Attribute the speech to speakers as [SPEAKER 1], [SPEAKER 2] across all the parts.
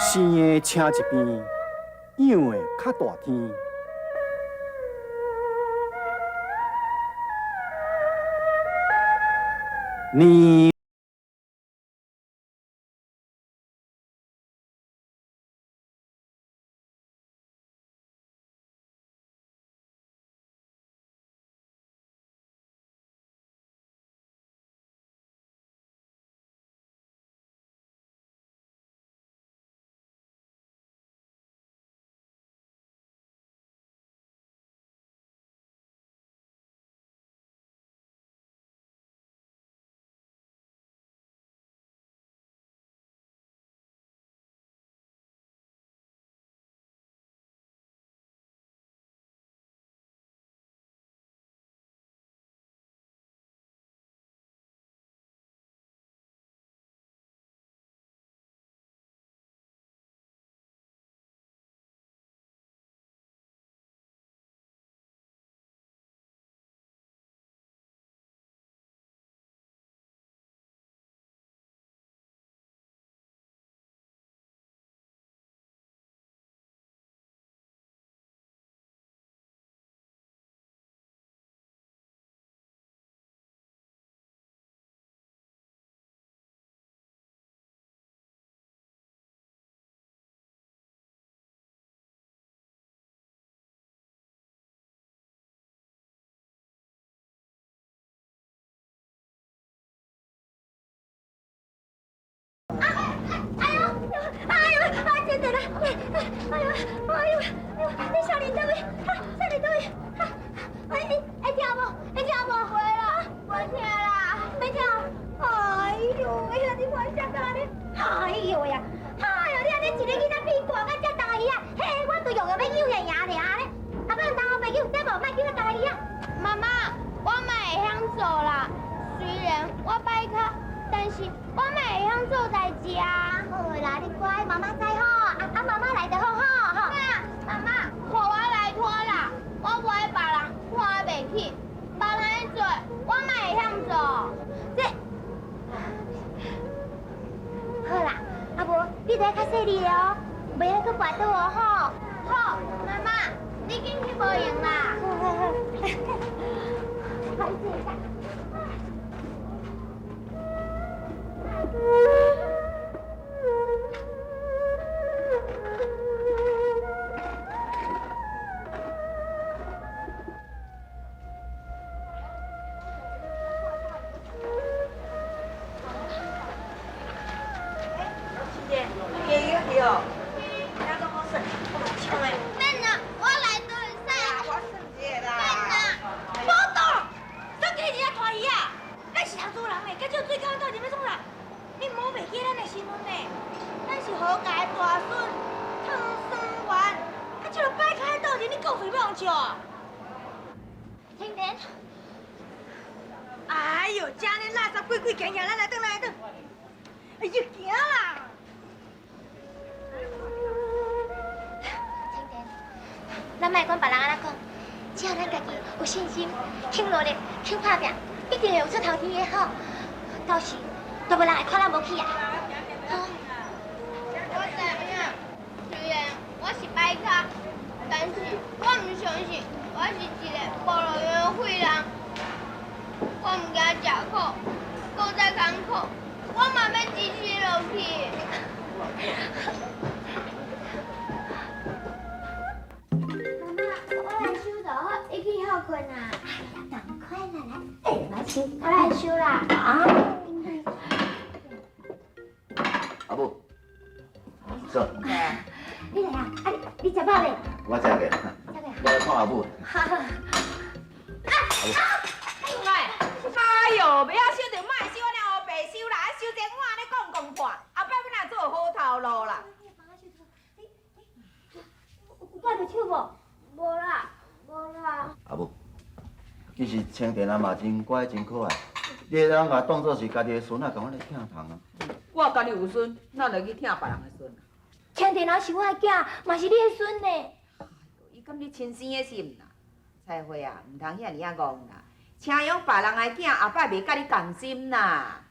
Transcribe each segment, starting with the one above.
[SPEAKER 1] 生的车一边，养的较大天。你。
[SPEAKER 2] 真的啦！你少年到位，少年到位，会跳无？会跳无？会啦，袂跳啦，袂跳。哎呦，哎呀，你看啥干呢？哎呦呀，哎呦，你安尼一个囡仔变大，甲遮大姨啊，嘿，我都用要幼儿园咧。啊，不然当我朋友，再无卖叫我大姨啊。妈妈，我嘛会晓做啦，虽然我歹脚，但是我嘛会晓做代志啊。好啦，你乖，妈妈知吼。妈妈来就好吼。妈妈，看我来拖啦，我袂别人看袂起，别人做，我嘛会晓做。这，好啦，啊无你得较细腻哦，袂遐去跋倒哦吼。好，妈妈，你紧去无用啦。好，好一下。咱莫管别人安怎讲，只要咱家己有信心、肯努力、肯打拼，一定会有出头天的好。到时都无人会看咱无起啊！好。我知影，虽然我是歹脚，但是我唔相信我是一个无路用的废人。我唔惊吃苦，搁再艰苦，我嘛要坚持落去。好困啊！哎呀，赶快啦，来，来收，我来收啦。啊！
[SPEAKER 3] 阿母，走。
[SPEAKER 2] 你来啊！啊，你食饱未？
[SPEAKER 3] 我食过。我来看阿母。
[SPEAKER 2] 好。啊！
[SPEAKER 4] 哎呦，不要收就莫收，安尼黑白收啦，收这我安尼讲破，后摆要哪做好头路啦？
[SPEAKER 2] 有带着手无？无啦。
[SPEAKER 3] 阿母，其实青田啊嘛真乖真可爱，你会当甲当作是家己的孙仔，共我来疼疼啊。
[SPEAKER 4] 我家己有孙，哪会去疼别人的孙啊？
[SPEAKER 2] 青田啊是我的囝，嘛是你的孙呢。
[SPEAKER 4] 伊敢你亲生的心啦？彩花啊，唔通遐尔啊戆啦，请养别人的囝，后摆袂甲你共心啦。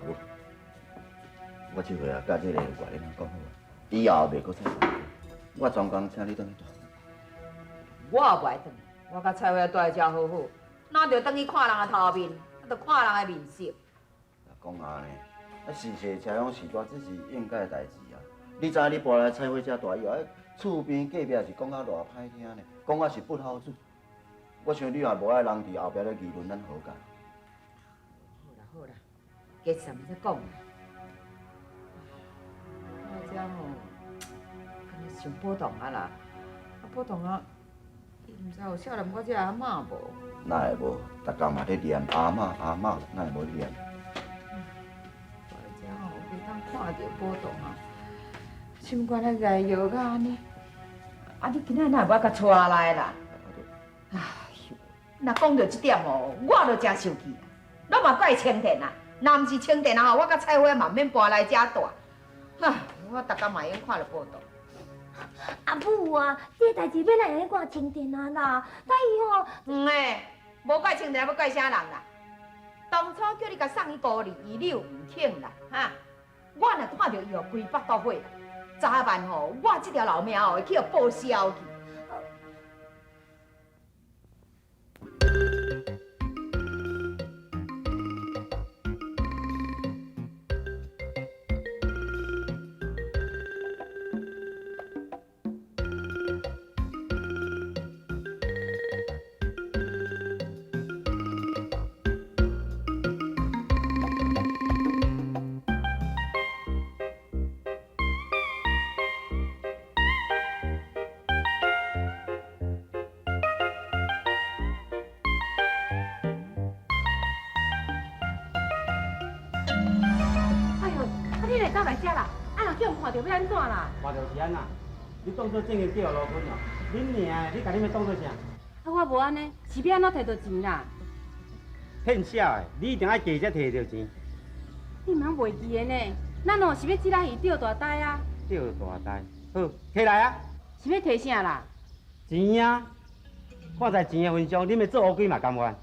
[SPEAKER 3] 阿母，我这回啊，甲这个外人讲好啊，以后袂搁再来。我专工请你转去住。
[SPEAKER 4] 我也不爱转，我甲菜花住在遮好好，哪着转去看人的头面，啊，着看人的面色。
[SPEAKER 3] 讲安尼，啊，事事车辆时大，这是应该的代志啊。你知影你搬来菜花遮大以后，厝边隔壁是讲啊偌歹听呢，讲啊是不好主。我想你也无爱人伫后壁咧议论咱好家。
[SPEAKER 4] 好啦好啦，加什么再讲啦。我遮吼，敢若想波动啊啦，啊波动啊，伊毋知有少年我遮阿嬷无？
[SPEAKER 3] 哪会无？逐工嘛咧念阿嬷阿嬷，哪会无念？
[SPEAKER 4] 我遮吼袂当看着波动啊，心肝咧爱摇到安尼，啊你今仔哪会甲带来啦？哎呦，若讲到这点哦，我就真生气啊！咱嘛怪清田啊，若毋是清田啊，我甲菜花嘛免搬来遮住。唉，我逐工嘛用看着报道。
[SPEAKER 2] 阿母啊，这代志要来安尼怪清田啊啦，但伊吼，
[SPEAKER 4] 无怪清田，要怪啥人啦？当初叫你甲送伊高丽，伊你又唔听啦，哈！我若看到伊哦，规腹都火啦，早晚吼，我这条老命哦会去互报销去。
[SPEAKER 2] 你来到来遮啦，啊若叫人看到要安怎啦？
[SPEAKER 5] 看到是安那？你当作正经叫罗坤哦，恁尔，你甲恁要当作啥？
[SPEAKER 6] 啊，我无安尼，是要安怎摕到钱啦？
[SPEAKER 5] 骗小的，你一定爱加才摕到钱。
[SPEAKER 6] 你毋通袂记的呢？咱哦是要即仔鱼钓大呆啊！
[SPEAKER 5] 钓大呆，好，摕来啊！
[SPEAKER 6] 是要摕啥啦？
[SPEAKER 5] 钱啊！看在钱的份上，恁要做乌龟嘛甘愿。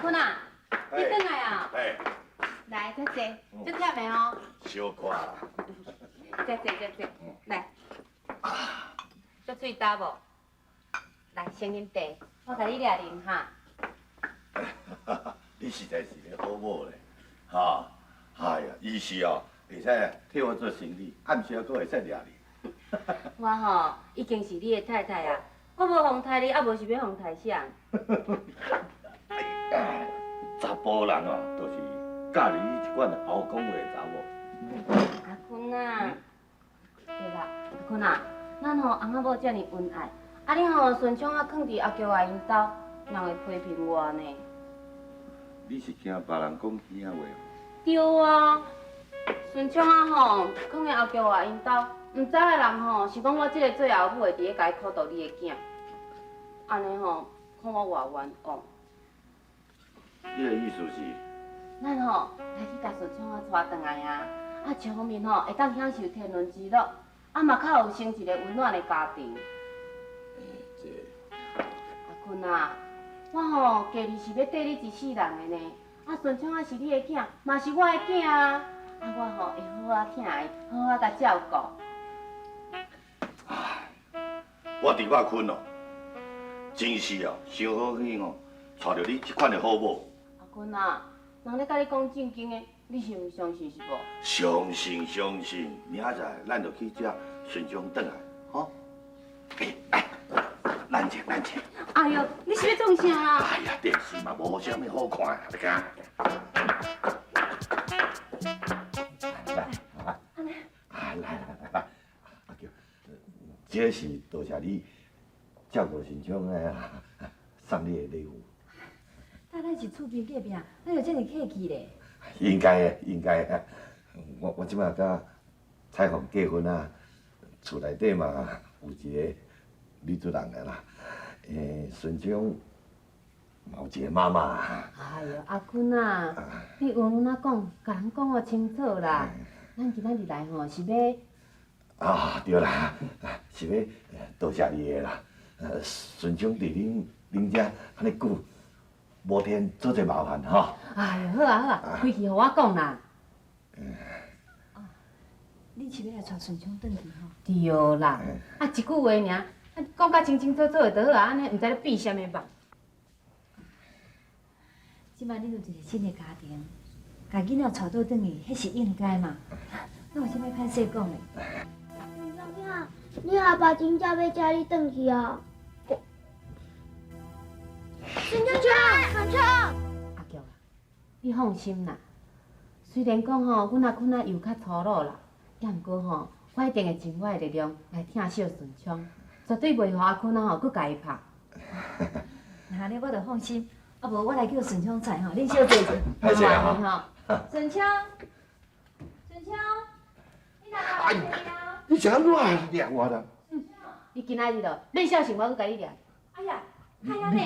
[SPEAKER 6] 坤啊，你转来啊？
[SPEAKER 7] 哎，
[SPEAKER 6] 来，再坐，这忝的哦。
[SPEAKER 7] 小可啦，
[SPEAKER 6] 再坐，来。做水干无？来，先啉茶，我甲你掠啉哈。
[SPEAKER 7] 你实在是个好某咧，哈！哎呀，伊是哦，会使替我做生意，暗时佫会使掠你。
[SPEAKER 6] 我吼已经是你的太太啊，我无妨待你，也无是要妨待谁。
[SPEAKER 7] 查甫人哦，都是教你一款好讲话的查某。
[SPEAKER 6] 阿坤啊，对啦，阿坤啊，咱吼翁仔某遮尔恩爱，啊你吼顺昌啊囥伫阿舅阿因兜，人会批评我呢？
[SPEAKER 7] 你是惊别人讲遐话？
[SPEAKER 6] 对啊，顺昌啊吼囥伫阿舅阿因兜，毋知的人吼是讲我即个做后母的伫咧甲伊苦毒你的囝，安尼吼看我偌冤枉。
[SPEAKER 7] 你的意思是？
[SPEAKER 6] 咱吼来去甲顺昌啊带转来啊，啊一方面吼会当享受天伦之乐，啊嘛较有生一个温暖的家庭。
[SPEAKER 7] 这
[SPEAKER 6] 阿坤啊，我吼家己是要缀你一世人的呢，啊顺昌啊是你的囝，嘛是我的囝啊，啊我吼会好好疼伊，好好甲照顾。
[SPEAKER 7] 我伫我困哦，真是哦，想好去哦，娶着你这款的好某。
[SPEAKER 6] 阿坤啊，人咧甲你讲正经的，你是毋相信是无？
[SPEAKER 7] 相信相信，明仔载咱就去遮顺昌转来，吼。来，冷静冷静。
[SPEAKER 6] 哎呦，你是要创啥啦？
[SPEAKER 7] 哎呀，电视嘛无啥物好看，你看。来，来，阿舅，这是多谢你
[SPEAKER 3] 照顾顺昌的啊，送你的礼物。
[SPEAKER 4] 咱是厝边隔壁，哪有这么客气咧？
[SPEAKER 3] 应该的，应该的。我即马甲彩虹结婚啊，厝内底嘛有一个女主人的啦。顺昌嘛有一个妈妈。
[SPEAKER 6] 哎呦，阿坤啊，你有哪讲，甲人讲哦清楚啦。咱今仔日来吼是要。
[SPEAKER 3] 啊，对啦，是要多谢你的啦。顺昌伫恁遮安尼久，无添做者麻烦吼。
[SPEAKER 6] 哎呦，好啊好啊，开去互我讲啦。
[SPEAKER 4] 你是要来带顺昌转去吼？
[SPEAKER 6] 对啦，啊一句话尔，啊讲甲清清楚楚的就好啊，安尼毋知咧变啥物吧。
[SPEAKER 4] 即摆恁有一个新的家庭，家囡仔带倒转去，迄是应该嘛？那有啥物歹势讲的？
[SPEAKER 2] 顺昌，你阿爸真正要接你转去啊？顺昌，
[SPEAKER 6] 阿强啊，你放心啦。虽然讲吼，阮阿坤仔又较粗鲁啦，也毋过吼，我一定会尽我的力量来疼惜顺昌，绝对袂互阿坤仔吼搁家己拍。
[SPEAKER 4] 那安尼我就放心。啊无，我来叫顺昌菜吼，恁小姐姐。
[SPEAKER 3] 歹势啊
[SPEAKER 6] 吼。顺昌，顺昌，你哪来啊？
[SPEAKER 3] 你是安怎掠我的？
[SPEAKER 6] 你今仔日咯，恁小心我搁甲你掠。
[SPEAKER 4] 哎呀，海安呢？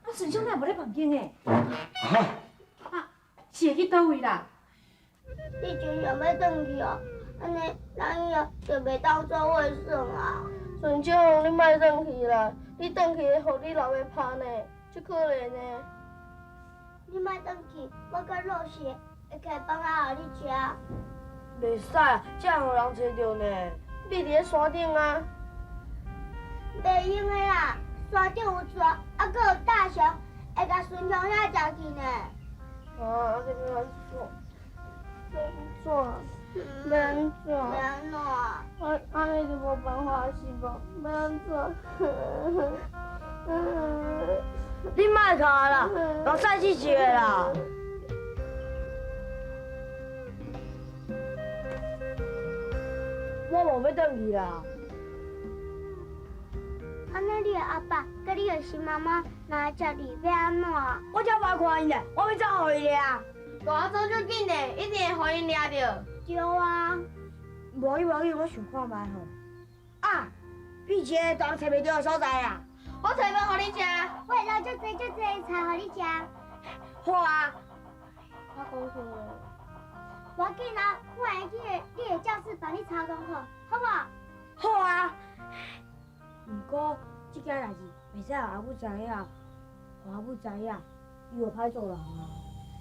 [SPEAKER 4] 啊，顺昌哪无咧房间诶？
[SPEAKER 6] 是会去倒位啦？
[SPEAKER 2] 你真想要转去哦？安尼咱以后就袂当做伙算啊。
[SPEAKER 8] 顺昌，你莫转去啦！你转去会互你老爸拍呢，足可怜呢。
[SPEAKER 2] 你莫转去，我甲老师会开饭仔互你食。
[SPEAKER 8] 袂使啊，这样互人找着呢。你伫咧山顶啊？
[SPEAKER 2] 袂用的啦，山顶有蛇，啊，搁有大熊，会甲顺昌遐食去呢。
[SPEAKER 8] 啊，这个安怎？要安怎？
[SPEAKER 2] 要安怎？
[SPEAKER 8] 安尼就无办法是无？要安怎？
[SPEAKER 9] 你莫哭啦，目屎去洗的啦。我无要转去啦。
[SPEAKER 2] 安尼你的阿爸甲你的新妈妈若食你，要安怎？
[SPEAKER 9] 我才无看伊呢，我要走互伊俩。
[SPEAKER 8] 大走就紧的，一定会互因抓着。
[SPEAKER 2] 对啊。
[SPEAKER 9] 无要紧，我想看卖吼。啊，以前当找袂着的所在啊。
[SPEAKER 8] 我找饭互你食。
[SPEAKER 2] 我会留足多菜互你食。
[SPEAKER 9] 好啊。
[SPEAKER 8] 我讲错了。
[SPEAKER 2] 无要紧啊，我会去你的教室帮你抄功课，好不好？
[SPEAKER 9] 好啊。不过这件代志袂使让阿母知影，让阿母知影，伊会歹做人啊。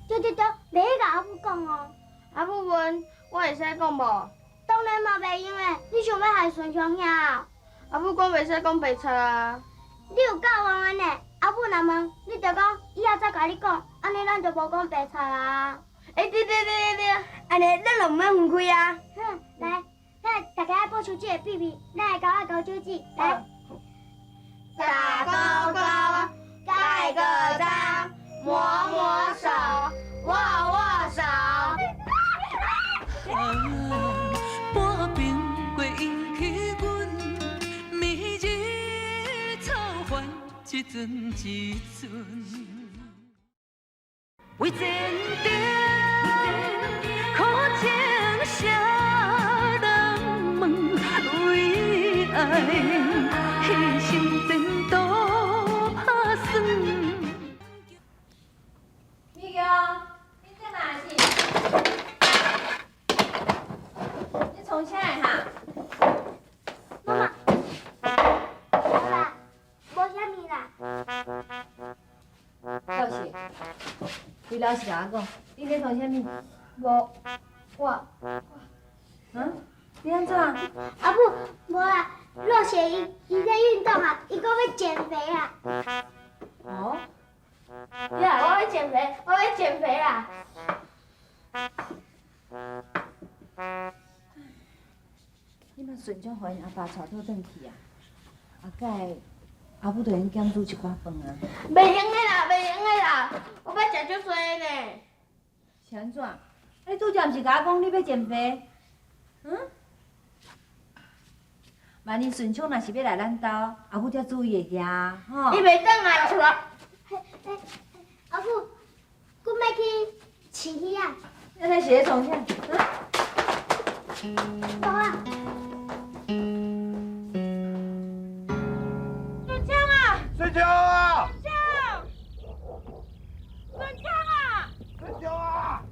[SPEAKER 2] 对，袂去甲阿母讲哦。
[SPEAKER 8] 阿母问，我会使讲无？
[SPEAKER 2] 当然嘛袂用诶，你想要害顺昌遐？
[SPEAKER 8] 阿母讲袂使讲白贼啊。
[SPEAKER 2] 你有教完安尼，阿母若问，你就讲以后再甲你讲，安尼咱就无讲白贼啊。
[SPEAKER 8] 对，
[SPEAKER 9] 安尼咱就毋免分开啊。
[SPEAKER 2] 哼，来，咱大家保持这个秘密，咱来搞手指，来。
[SPEAKER 8] 打勾勾，盖个章，摸摸手，握握手。
[SPEAKER 10] 半边过引起阮迷日草烦一阵一阵，为前程苦情啥人问？为爱牺牲前途打算。
[SPEAKER 6] 米哥，你在哪是？你从啥来哈？
[SPEAKER 2] 妈妈，爸爸，无啥物啦。
[SPEAKER 6] 老师，你老实甲我讲，你在从啥物？
[SPEAKER 2] 我，
[SPEAKER 4] 你安怎？
[SPEAKER 2] 阿母，无啦，若雪伊在运动啊，伊讲要减肥啊。
[SPEAKER 4] 哦，
[SPEAKER 8] 呀，我要减肥，我要减肥啊！
[SPEAKER 4] 你莫顺昌互因阿爸带倒转去啊！啊，改阿母着用减煮一寡饭啊。
[SPEAKER 8] 袂用的啦，我要食足多呢。
[SPEAKER 4] 是安怎？你拄则毋是甲我讲你要减肥？万一顺昌若是要来咱家，阿母才注意会遐，吼。
[SPEAKER 2] 你袂转来厝啊？阿母，阮要去饲鱼啊！
[SPEAKER 4] 咱来写从啥？
[SPEAKER 2] 走啊！
[SPEAKER 7] 顺枪啊！顺枪啊！顺枪啊！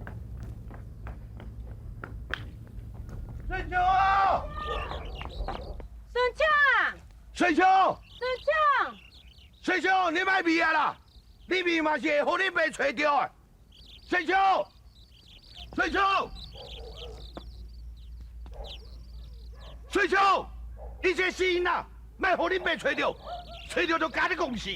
[SPEAKER 7] 顺枪啊！顺枪！顺枪，你莫味啊啦！你味嘛是会互你爸找着的。顺枪！顺枪！顺枪！你这死囡仔，莫互你爸找着，找着就甲你讲死。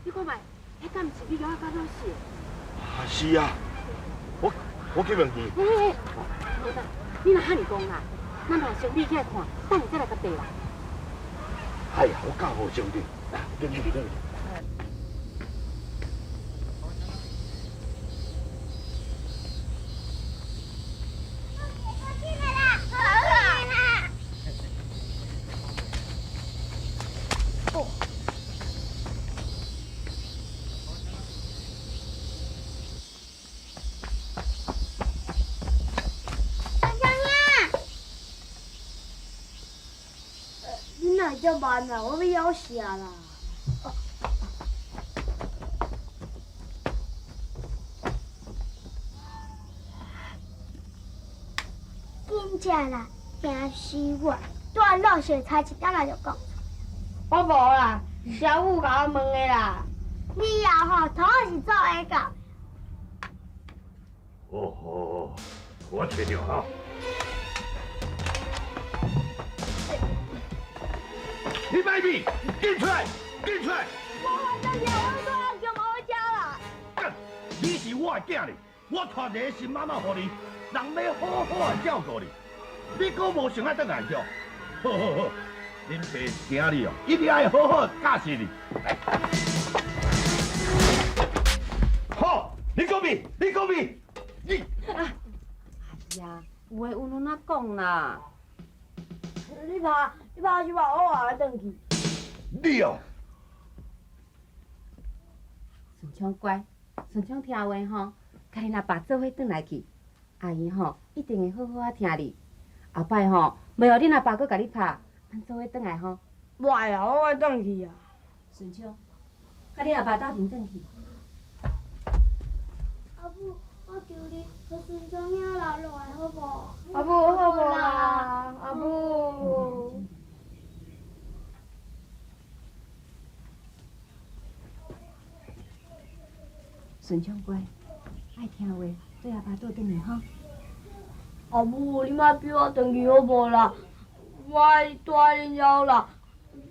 [SPEAKER 6] 你看卖，迄敢毋是你咬甲老师？
[SPEAKER 7] 啊，是啊，我去问去。
[SPEAKER 6] 嘿，好的，你若遐尼讲啦，咱若先秘起来看，等下再来甲地啦。
[SPEAKER 7] 哎呀，我教好兄弟，来，跟你去。
[SPEAKER 9] 你哪叫慢啊？我被咬死啦！
[SPEAKER 2] 真正啦，惊死我！带落雪才一点仔就讲。
[SPEAKER 9] 我无啦，小虎甲我问的啦。
[SPEAKER 2] 你后吼，头是做会到。
[SPEAKER 7] 哦吼，我找着哈。你卖米，紧出来，紧出来！
[SPEAKER 9] 我等下我说要叫我家啦。
[SPEAKER 7] 你是我的囝哩，我带一个新妈妈给你，人要好好的照顾你。你阁无想要转来叫？好好好，恁爸惊你哦，一定要好好教训你。好，你讲咪，你讲咪，你。
[SPEAKER 6] 哎呀，有话有哪讲啦？
[SPEAKER 9] 你怕去把我话转去。
[SPEAKER 7] 你哦，
[SPEAKER 6] 顺昌乖，顺昌听话吼，甲恁阿爸做伙转来去，阿姨吼一定会好好啊听你。后摆吼，袂互恁阿爸搁甲你拍，咱做伙转来吼。
[SPEAKER 9] 袂啊，我要转去啊。
[SPEAKER 6] 顺昌，甲恁阿爸斗阵转去。
[SPEAKER 2] 阿母，我求你，互顺昌兄留落来好无？
[SPEAKER 9] 阿母好无啦？阿母。
[SPEAKER 6] 顺昌乖，爱听话，对阿爸倒转来吼。
[SPEAKER 9] 阿母，你莫逼我转去好无啦？我爱住恁遐啦，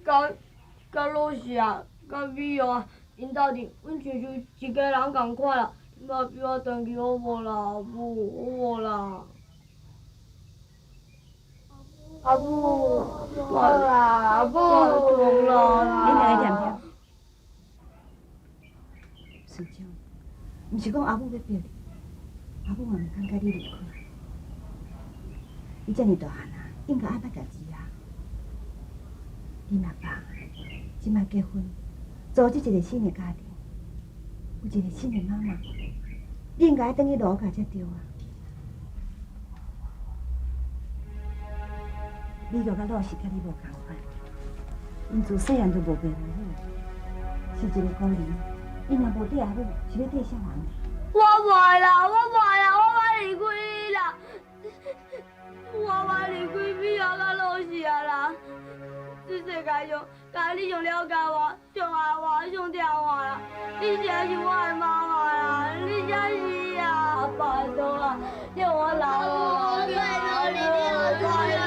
[SPEAKER 9] 甲老师啊，甲美啊，因斗阵，阮亲像一家人共款啦。你莫逼我转去好无啦？阿母，好无啦？阿母，好啦，阿母，懂啦。
[SPEAKER 6] 恁两个念念。顺昌，毋是讲阿母要逼你，阿母嘛毋通甲你离开。你遮尔大汉啊，应该爱捌家己啊。恁阿爸即摆结婚，组织一个新的家庭，有一个新的妈妈，你应该等去落家才对啊。美玉甲老师甲你无共款，因自细汉就无爸无母，是一个孤儿。因若无缀阿母，是要缀啥人？
[SPEAKER 9] 我袂啦，我要离开你啦，我要离开美啊甲老师啊啦。这世界上，甲你上了解我，上爱我，上疼我啦。你才是我的妈妈啦，你才是啊，拜托啦，让我留落来。拜托你，拜托啦。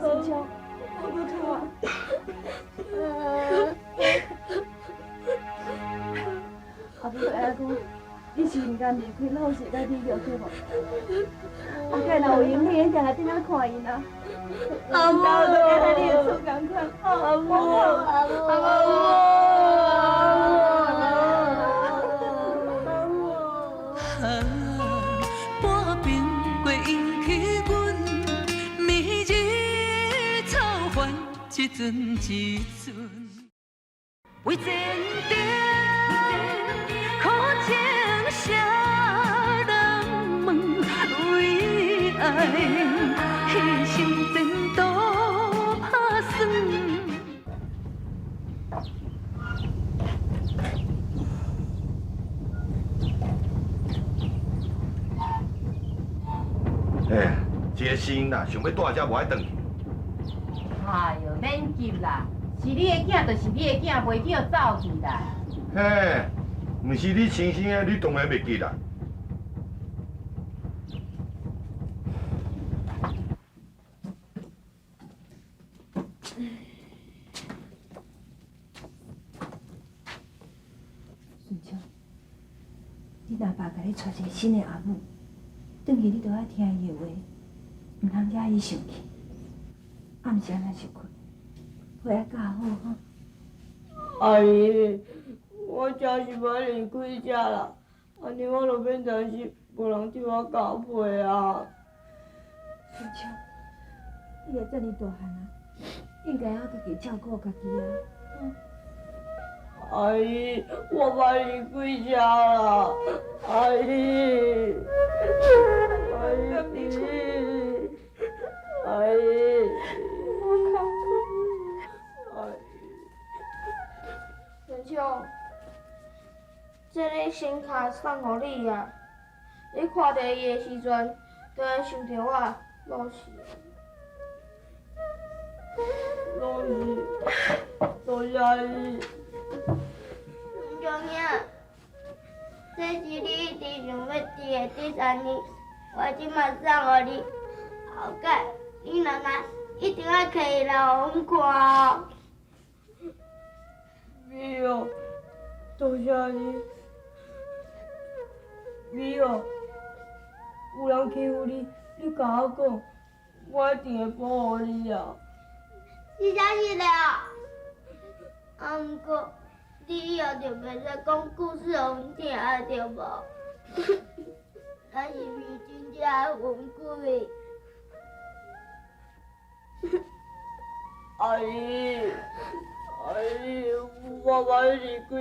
[SPEAKER 9] 顺昌，我搁靠间离开，老是该你着对无？我计若有闲，你定来顶下看伊啦。阿母，都该你的厝共款。阿母，阿母，阿
[SPEAKER 10] 母。半边过引起阮暝日操烦，一阵一阵为前程苦情谁人问？为爱牺牲前途打算。
[SPEAKER 7] 哎，一个新啦，想要带遮无爱转去。
[SPEAKER 4] 哎哟，免急啦，是你的囝，就是你的囝，袂叫走去啦。
[SPEAKER 7] 嘿，毋是你亲生的，你当然袂记啦。
[SPEAKER 9] 顺昌，你若爸甲你找一个新的阿母，转去你都爱听伊的话，毋通惹伊生气。暗时若是困，回来较好哈。
[SPEAKER 11] 阿姨，我真是要离开遮啦，安尼我就免担心无人替我交配啊。
[SPEAKER 9] 顺昌，你也遮尔大汉啊，应该要家己照顾家己啊。
[SPEAKER 11] 阿姨，我要离开遮啦，阿姨，阿姨，阿姨，我看过，阿姨。
[SPEAKER 8] 顺昌，这个新卡送互你啊！你看到伊的时阵，就会想着我老师。
[SPEAKER 11] 老师，多谢你。
[SPEAKER 8] 顺昌兄，这是你一直想要伫的第3年，我即马送互你。后届你若一定要摕伊来互阮看哦。
[SPEAKER 11] 美哦，多谢你。美哦，有人欺负你，你甲我讲，我一定会保护你啊。
[SPEAKER 8] 是啥是了？啊，毋过你以后就袂使讲故事互阮听啊，对无？咱是毋是真正爱分开？
[SPEAKER 11] 阿姨，阿姨，我要离开